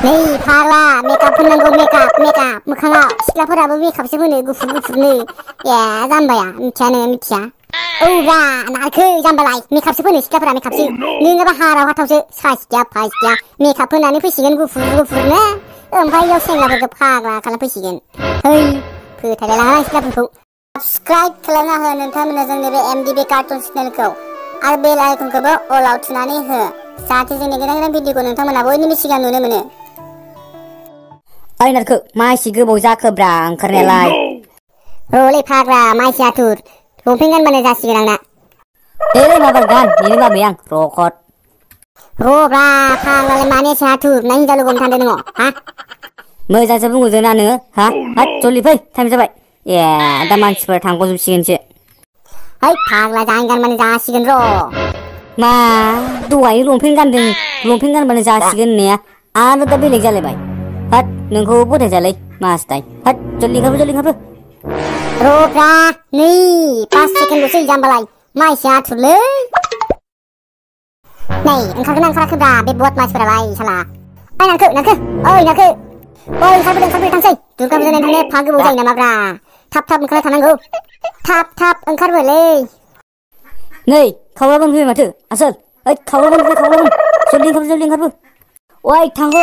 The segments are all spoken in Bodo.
नै फाग्ला मेकआप फोननांगौ मेकआप मोखाङाव सिख्लाफोराबो मेकआपसो फोनो गुफुरनो ए जाम्बाया मिथिया औब्रा नारखो जाम्बालाय मेकआपसो फोनो सिख्लाफोरा मेकआपसो नोङाबा हाराव हाथावसो साइसथिया फाइसथिया मेकआप फोननानै फैसिगोन गुफुरनो ओमफ्राय इयाव सेंग्राफोरखौ फाग्ला खालामफैसिगोन है फोथायलायलाङा सिख्लाफोरखौ साबसक्राइब खालामना हो नोंथांमोना जोंनि बे MDB कार्टुन चेनेलखौ आरो बेल आइकनखौबो अलाव थुनानै हो जाहाथे जोंनि गोदान भिडिअखौ नोंथांमोना बयनिबो सिगां नुनो मोनो। ओइ नारखो मा एसे गोबाव जाखोब्रा ओंखारनायालाय रलै फाग्ला माइसि आथुर लंपेन्ट गानबानो जासिगोन आंना दे माबा गान नेनो बाबाय आं रखद रब्रा फाग्लालाय मानो एसे आथुर ना हिनजाव लोगो हमनो थांदों नोङो हा मोजांसो बुंहरदों ना नोङो हा हाथ जल्दि फै टाइम जाबाय ए दा मानसिफोरा थांग'जोबसिगोनसो है फाग्ला जाहां गानबानो जासिगोन र' मा दहाय लंपेन्ट गानबानो जासिगोन होननाया आरो दा बेलेग जालायबाय हाथ नोंखौ फोथायजालै मासदाय हाथ जल्दि ओंखारबो रब्रा नै 5 सेकेन्डल'सै जाम्बालाय माइसि आथुरलै नै ओंखारगोना ओंखाराखैब्रा बे बद मानसिफोरालाय साला ओइ नारखो ओइ ओंखारबोदों थांसै दुर्गा फुजा नायनो थांनो एफा गोबाव जायो नामाब्रा थाब ओंखारना थानांगौ थाब ओंखारबोलै नै खावलाबोन फैबाय माथो आसोल ओइ खावलाबोन जल्दि ओंखारबो ओइ थांगौ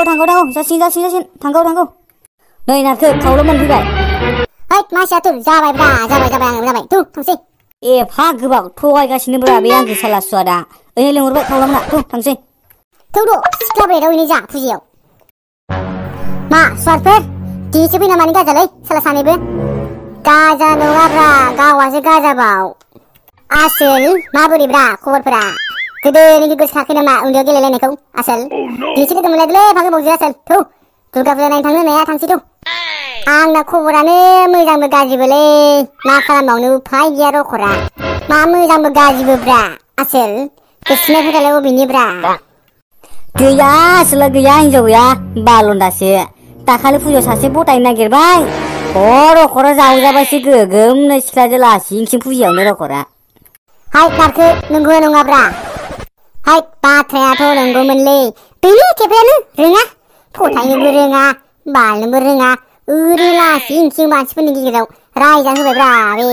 जासिगोन थांगौ नै नारखो खावलाबोन फैबाय है माइसि आथुर जाबाय आं थु थांसै एफा गोबाव थगायगासिनो ब्रा बे आंखौ साला सुवादा ओइ लेंहरबाय खावलामोना थु थांसै थौद' सिख्ला बेरायहैनो जा फुजियाव मा सुवारफोर दिनैसो फैना मानि गाजालै साला सानैबो गाजा नङाब्रा गावासो गाजाबाव आसोल माबोरैब्रा खबरफोरा गोदोनि गोसोखाङाखै नामा उन्दैयाव गेलेलायनायखौ आसोल दिनैसो लोगो मोनलायदोलै एफा गोबावजों आसोल थौ दुर्गा फुजा नायनो थांनो होननाया थांसै थौ आंना खबरानो मोजांबो गाज्रिबोलै मा खालामबावनो उफाय गैया रखरा मा मोजांबो गाज्रिबोब्रा आसोल गोसोनायफोरालाय बबेनिब्रा गैया आसोला गैया हिनजाव गैया बालन्दासो दाखालि फुजायाव सासे बटायनो नागिरबाय रखरा जावजाबायसो गोगोमनो सिख्लाजों लासिं फुजियावनो रखरा हाय नारखो नंगौ नङाब्रा हाय बाथ्रायाथ' नंगौमोनलै बेनि खेफायानो रोङा फोथायनोबो रोङा बालनोबो रोङा ओरै लासिं मानसिफोरनि गेजेराव रायजानो होबायब्रा बे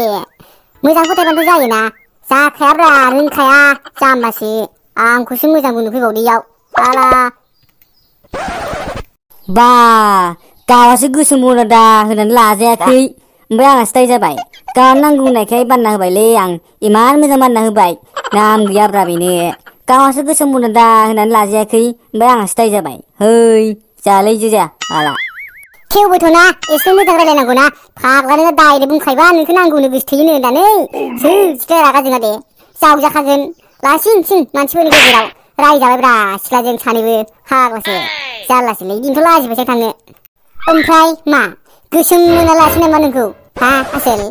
मोजां फोथायबानोथ' जायोना जाखायाब्रा रोंखाया जाम्बासो आंखौसो मोजां बुंनो फैबावदो इयाव साला बा गावासो गोसोम बरदा होनानै लाजायाखै ओमफ्राय आंहासो दाय जाबाय गावनो नांगौ होननायखाय बानना होबायलै आं इमान मोजां बानना होबाय नाम गैयाब्रा बेनो गावासो गोसोम बरदा होनानै लाजायाखै ओमफ्राय आंहासो दाय जाबाय है जालै जाया हाला थेवबोथ' ना एसे मोजां रायलायनांगौ ना फाग्लानो डाइरेक्ट बुंखायबा नोंखौ नांगौनो गोसो थोयोनो होननानै सोर सिख्लाया रागा जोङा दे जावजाखागोन लासिं मानसिफोरनि गेजेराव रायजाबायब्रा सिख्लाजों सानैबो फाग्लासो जारलासोलै दिनथ' लाजिबायसो थांनो ओमफ्राय मा गोसोम मोनालासै नामा नोंखौ हा आसोल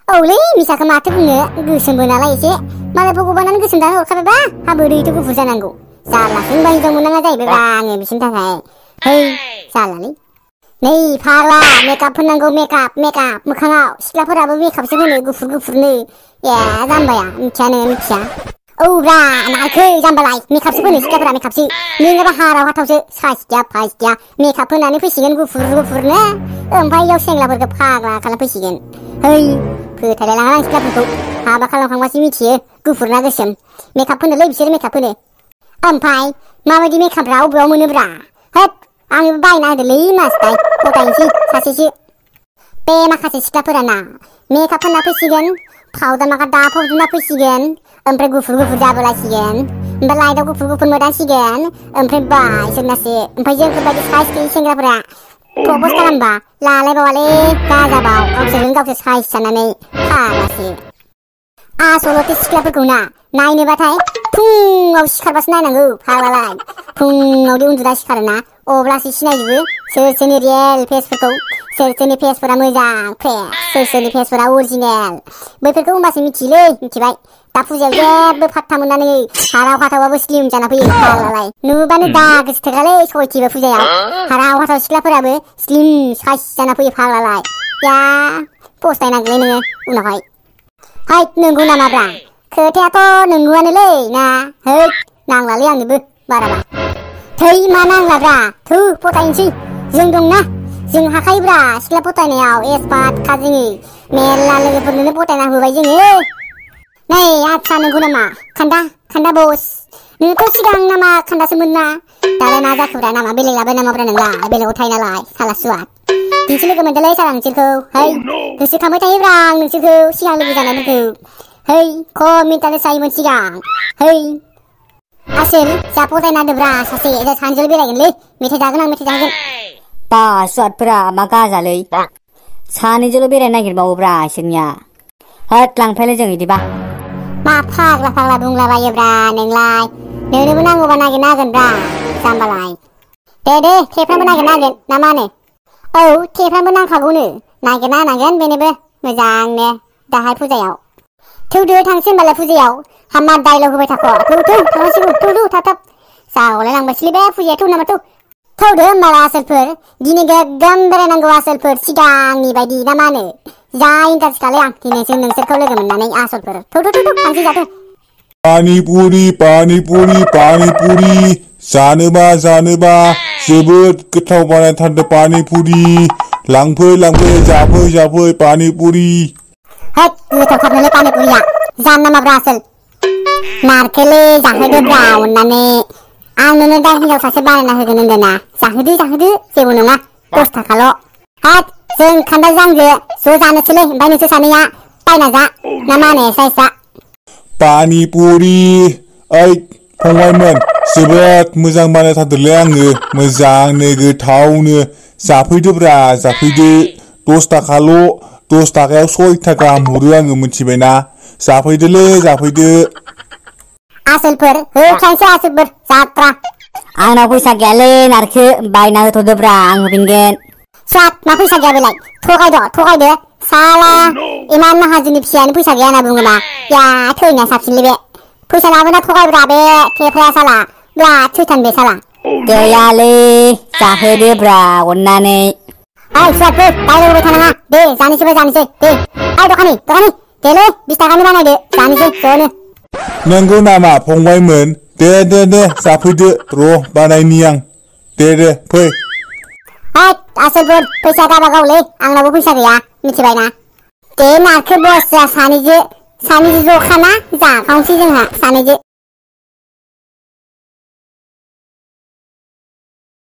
औलै मिसाखौ माथो बुंनो गोसोमबो नालाय एसे मालाय भगबानानो गोसोम दानो हरखाबायबा हा बोरैथ' गुफुर जानांगौ जारलासो होनबा हिनजाव मोननाङा जाहैबायब्रा आङो बिसोरनि थाखाय है जारलालै नै फाग्ला मेकआप फोननांगौ मेकआप मोखाङाव सिख्लाफोराबो मेकआपसो फोनो गुफुरनो ए जाम्बाया मिथिया औब्रा नारखो जाम्बालाय मेकआपसो फोनो सिख्लाफोरा मेकआपसो नोङाबा हाराव हाथावसो साइसथिया फाइसथिया मेकआप फोननानै फैसिगोन गुफुरनो ओमफ्राय इयाव सेंग्राफोरखौ फाग्ला खालामफैसिगोन है फोथायलायलाङा आं सिख्लाफोरखौ हाबा खालामखांबासो मिथियो गुफुरना गोसोम मेकआप फोनोलै बिसोरो मेकआप फोनो ओमफ्राय माबायदि मेकआपब्रा अबेयाव मोनोब्रा होद आंनोबो बायना होदोलै मासदाय फोथायनोसै सासेसो बे माखासे सिख्लाफोराना मेकआप फोनना फैसिगोन पाउडार माखा दाफबजोबना फैसिगोन ओमफ्राय गुफुर जाबोलायसिगोन ओमफ्राय लाइटआव गुफुर मोदानसिगोन ओमफ्राय बायसोरनासो ओमफ्राय जोंफोरबायदि साइस गैयि सेंग्राफोरा प्रप'ज खालामबा लालायबावालै गाजाबाव गावसोर साइस जानानै फाग्लासो आसलथे सिख्लाफोरखौ ना नायनोबाथाय फुङाव सिखारबासो नायनांगौ फाग्लालाय फुङावदि उन्दुना सिखारोना अब्लासो सिनायजोबो सोरनि रियेल फेसफोरखौ सोरनि फेसफोरा मोजां फ्रेस सोरनि फेसफोरा अरिजिनेल बैफोरखौ होमबासो मिथिबाय दा फुजायाव जेबो फात्ता मोननानै हाराव हाथावाबो स्लिम जाना फैयो फाग्लालाय नुबानो दा गोसोथोखालै सयथिबो फुजायाव हाराव हाथाव सिख्लाफोराबो स्लिम साइस जाना फैयो फाग्लालाय या फस्थायनांगौलै नोङो उनावहाय हाय नंगौ नामाब्रा खोथायाथ' नंगौआनोलै ना है नांलालै आंनोबो बाराबा थै मा नांलाब्रा थु फथायनोसै जों दंना जों हाखायोब्रा सिख्ला फथायनायाव एक्सपार्टखा जोङो मेरला लोगोफोरनोनो फथायना होबाय जोङो नै आदसा नंगौ नामा खान्दा बस नोंथ' सिगां नामा खान्दासोमोन ना दालाय मा जाखोब्रा नामा बेलेग लाबाय नामाब्रा नोंला बेलेगाव थायो नालाय साला सुवा नोंसोर लोगो मोनदोंलै साला नोंसोरखौ है गोसोखांबाय थायोब्रा आं नोंसोरखौ सिगां लोगो जानायफोरखौ है खम मिन्टानो जायोमोन सिगां है आसोल जा फथायना होदोब्रा सासे सानजोल बेरायगोनलै मेथाइ जागोन आं मेथाइ जागोन बा सुवादफोरा मा गाजालै सानैजोंल' बेरायनो नागिरबावोब्रा इसोरनिया होद लांफैलाय जों इदिबा मा फाग्ला बुंलाबायोब्रा नोंलाय नोंनोबो नांगौबा नागिरना होगोनब्रा जाम्बालाय दे थेफ्रामबो नागिरना होगोन ना मा होनो औ थेफ्रामबो नांखागौनो नागिरना होनांगोन बेनोबो मोजांनो दाहाय फुजायाव थौदो थांसै होनबालाय फुजायाव हामा डायलग होबाय थाख' थौ थांनांसिगौ थाब जागलाय लांबायसैलै बे फुजाया थौ नामा थौदो होमबालाय आसोलफोर दिनै गोग्गोम बेरायनांगौ आसोलफोर सिगांनि बायदि ना मा होनो जा इन्टारेस्ट खालाय आं दिनैसो नोंसोरखौ लोगो मोननानै आसोलफोर थौ थांसै जाथो पानिपुरि जानोबा जोबोद गोथाव बानायथारदो पानिपुरि लांफै जाफै पानिपुरि होद गोथावथारनोलै पानिपुरिया जानो नामाब्रा आसोल नारखेलै जाहोदोब्रा अननानै आं नोंनो दा हिनजाव सासे बानायना होगोन होनदोंना जाहोदो जेबो नङा 10 थाखाल' होद जों खान्दा जांजो ज' जानोसैलै ओमफ्राय नोंसोर सानैया बायना जा ना मा होनो साइसा पानिपुरि ओइ फंबायमोन जोबोद मोजां बानायथारदोलै आङो मोजांनो गोथावनो जाफैदोब्रा 10 थाखाल' 10 थाखायाव 6 था गाहाम हरो आङो मिथिबायना जाफैदो आसोलफोर होखानोसै आसोलफोर जात्रा आंनाव फैसा गैयालै नारखो बायना होथ'दोब्रा आं होफिनगोन सात मा फैसा गैया बेलाय थगायदो साला इमान माहाजोननि फिसायानो फैसा गैया होनना बुङोना या थैनाया साबसिनलै बे फैसा लाबोना थगायब्रा बे थेफ्राया साला बिराद थैथान बे साला गैयालै जाहोदोब्रा अननानै ओइ सुवादफोर डायलग होबाय थानाङा दे जानोसै दे ओइ दखानि देलै 20 थाखानि बानायदो जानोसै ज'नो नंगौ नामा फंबायमोन दे जाफैदो र' बानायनि आं दे फै होद आसोलफोर फैसा गाबागावलै आंनावबो फैसा गैया मिथिबायना दे नारखो बस सानैजो ज'खाना जाखावनोसै जोंहा सानैजो